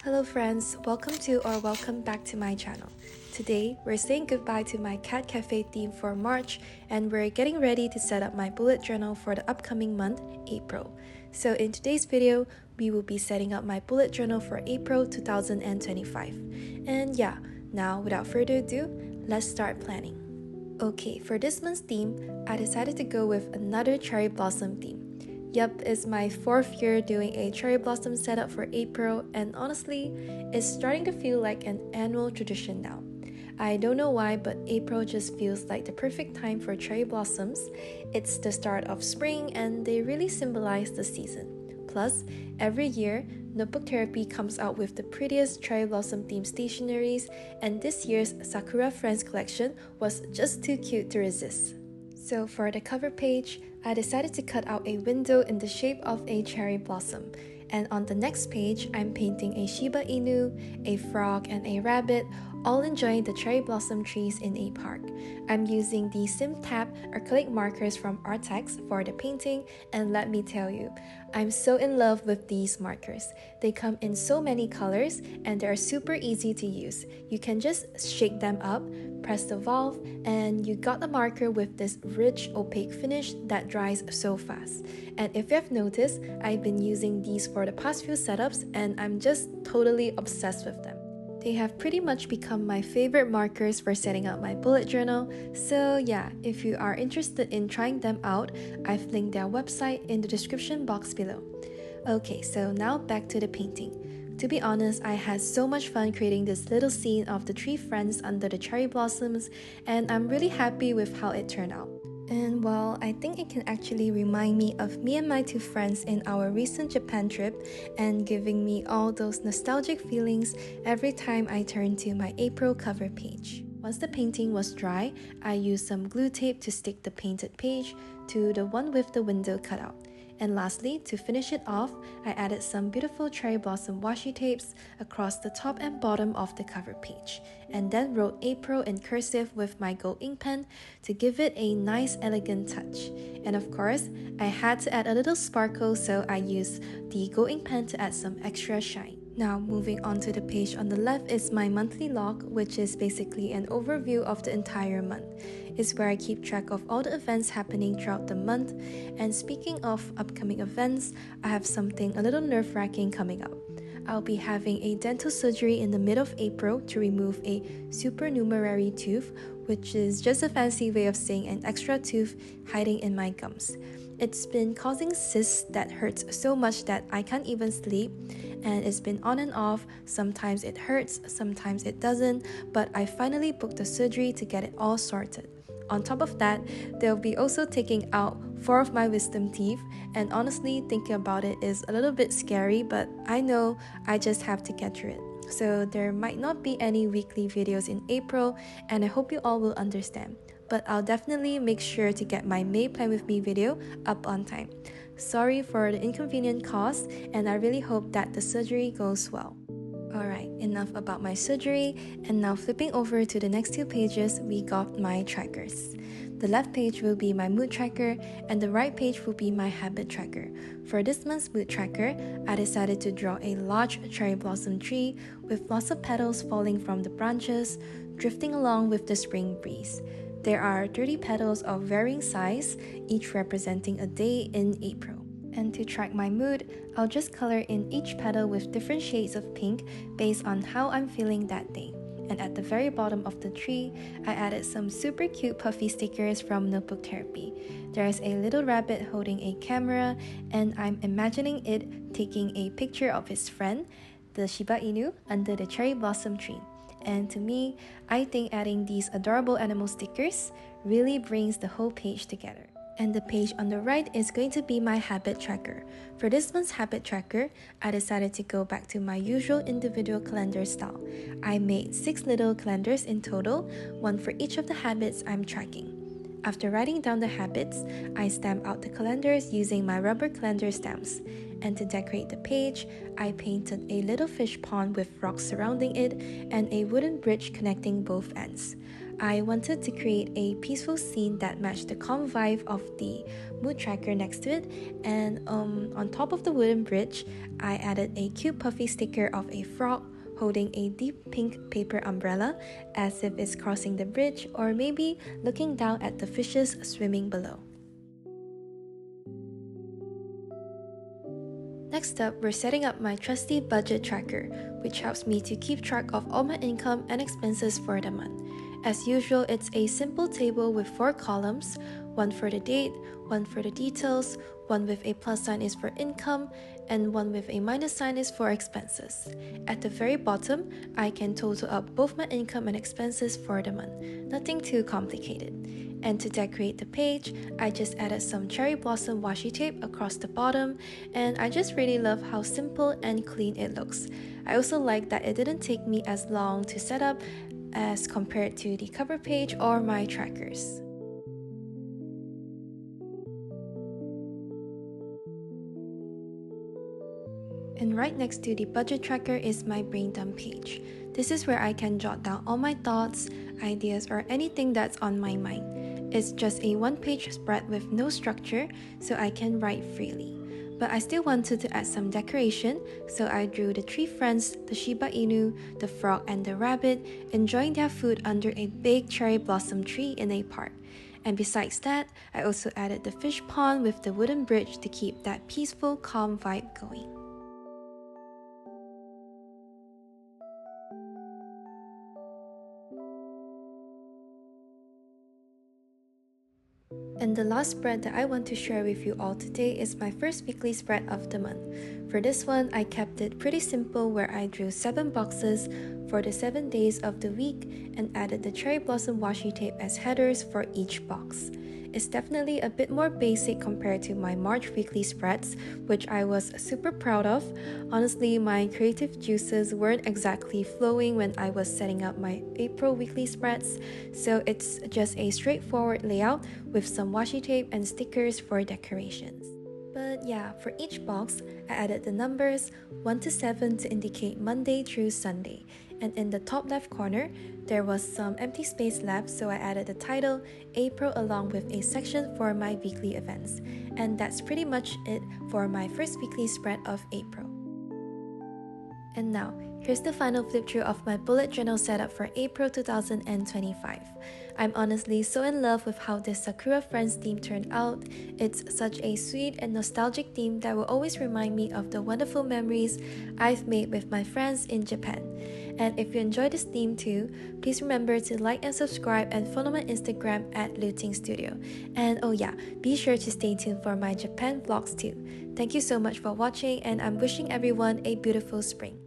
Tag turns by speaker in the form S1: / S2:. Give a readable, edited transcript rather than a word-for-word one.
S1: Hello friends, welcome back to my channel. Today, we're saying goodbye to my cat cafe theme for March and we're getting ready to set up my bullet journal for the upcoming month, April. So in today's video, we will be setting up my bullet journal for April 2025. And yeah, now without further ado, let's start planning. Okay, for this month's theme, I decided to go with another cherry blossom theme. Yup, it's my 4th year doing a cherry blossom setup for April, and honestly, it's starting to feel like an annual tradition now. I don't know why, but April just feels like the perfect time for cherry blossoms. It's the start of spring, and they really symbolize the season. Plus, every year, Notebook Therapy comes out with the prettiest cherry blossom themed stationeries, and this year's Sakura Friends collection was just too cute to resist. So for the cover page, I decided to cut out a window in the shape of a cherry blossom. And on the next page, I'm painting a Shiba Inu, a frog, and a rabbit, all enjoying the cherry blossom trees in a park. I'm using the Simptap acrylic markers from Arrtx for the painting, and let me tell you, I'm so in love with these markers. They come in so many colors, and they're super easy to use. You can just shake them up, press the valve, and you got a marker with this rich opaque finish that dries so fast. And if you have noticed, I've been using these for the past few setups and I'm just totally obsessed with them. They have pretty much become my favorite markers for setting up my bullet journal, so yeah, if you are interested in trying them out, I've linked their website in the description box below. Okay, so now back to the painting. To be honest, I had so much fun creating this little scene of the three friends under the cherry blossoms, and I'm really happy with how it turned out. And well, I think it can actually remind me of me and my two friends in our recent Japan trip and giving me all those nostalgic feelings every time I turn to my April cover page. Once the painting was dry, I used some glue tape to stick the painted page to the one with the window cut out. And lastly, to finish it off, I added some beautiful cherry blossom washi tapes across the top and bottom of the cover page, and then wrote April in cursive with my gold ink pen to give it a nice elegant touch. And of course, I had to add a little sparkle, so I used the gold ink pen to add some extra shine. Now moving on to the page on the left is my monthly log, which is basically an overview of the entire month. It's where I keep track of all the events happening throughout the month. And speaking of upcoming events, I have something a little nerve-wracking coming up. I'll be having a dental surgery in the middle of April to remove a supernumerary tooth, which is just a fancy way of saying an extra tooth hiding in my gums. It's been causing cysts that hurts so much that I can't even sleep, and it's been on and off. Sometimes it hurts, sometimes it doesn't, but I finally booked the surgery to get it all sorted. On top of that, they'll be also taking out 4 of my wisdom teeth, and honestly, thinking about it is a little bit scary, but I know I just have to get through it. So there might not be any weekly videos in April, and I hope you all will understand. But I'll definitely make sure to get my May Plan With Me video up on time. Sorry for the inconvenient cost, and I really hope that the surgery goes well. Alright, enough about my surgery, and now flipping over to the next 2 pages, we got my trackers. The left page will be my mood tracker, and the right page will be my habit tracker. For this month's mood tracker, I decided to draw a large cherry blossom tree with lots of petals falling from the branches, drifting along with the spring breeze. There are 30 petals of varying size, each representing a day in April. And to track my mood, I'll just color in each petal with different shades of pink based on how I'm feeling that day. And at the very bottom of the tree, I added some super cute puffy stickers from Notebook Therapy. There's a little rabbit holding a camera, and I'm imagining it taking a picture of his friend, the Shiba Inu, under the cherry blossom tree. And to me, I think adding these adorable animal stickers really brings the whole page together. And the page on the right is going to be my habit tracker. For this month's habit tracker, I decided to go back to my usual individual calendar style. I made 6 little calendars in total, 1 for each of the habits I'm tracking. After writing down the habits, I stamp out the calendars using my rubber calendar stamps. And to decorate the page, I painted a little fish pond with rocks surrounding it and a wooden bridge connecting both ends. I wanted to create a peaceful scene that matched the calm vibe of the mood tracker next to it, and on top of the wooden bridge, I added a cute puffy sticker of a frog holding a deep pink paper umbrella as if it's crossing the bridge or maybe looking down at the fishes swimming below. Next up, we're setting up my trusty budget tracker, which helps me to keep track of all my income and expenses for the month. As usual, it's a simple table with 4 columns, one for the date, one for the details, one with a plus sign is for income, and one with a minus sign is for expenses. At the very bottom, I can total up both my income and expenses for the month. Nothing too complicated. And to decorate the page, I just added some cherry blossom washi tape across the bottom, and I just really love how simple and clean it looks. I also like that it didn't take me as long to set up as compared to the cover page or my trackers. And right next to the budget tracker is my brain dump page. This is where I can jot down all my thoughts, ideas, or anything that's on my mind. It's just a one-page spread with no structure, so I can write freely. But I still wanted to add some decoration, so I drew the 3 friends, the Shiba Inu, the frog, and the rabbit, enjoying their food under a big cherry blossom tree in a park. And besides that, I also added the fish pond with the wooden bridge to keep that peaceful, calm vibe going. And the last spread that I want to share with you all today is my first weekly spread of the month. For this one, I kept it pretty simple where I drew 7 boxes for the 7 days of the week and added the cherry blossom washi tape as headers for each box. It's definitely a bit more basic compared to my March weekly spreads, which I was super proud of. Honestly, my creative juices weren't exactly flowing when I was setting up my April weekly spreads, so it's just a straightforward layout with some washi tape and stickers for decorations. But yeah, for each box, I added the numbers 1 to 7 to indicate Monday through Sunday. And in the top left corner, there was some empty space left, so I added the title April along with a section for my weekly events. And that's pretty much it for my first weekly spread of April. And now, here's the final flip through of my bullet journal setup for April 2025. I'm honestly so in love with how this Sakura Friends theme turned out. It's such a sweet and nostalgic theme that will always remind me of the wonderful memories I've made with my friends in Japan. And if you enjoy this theme too, please remember to like and subscribe and follow my Instagram at lootengstudio. And oh yeah, be sure to stay tuned for my Japan vlogs too. Thank you so much for watching, and I'm wishing everyone a beautiful spring.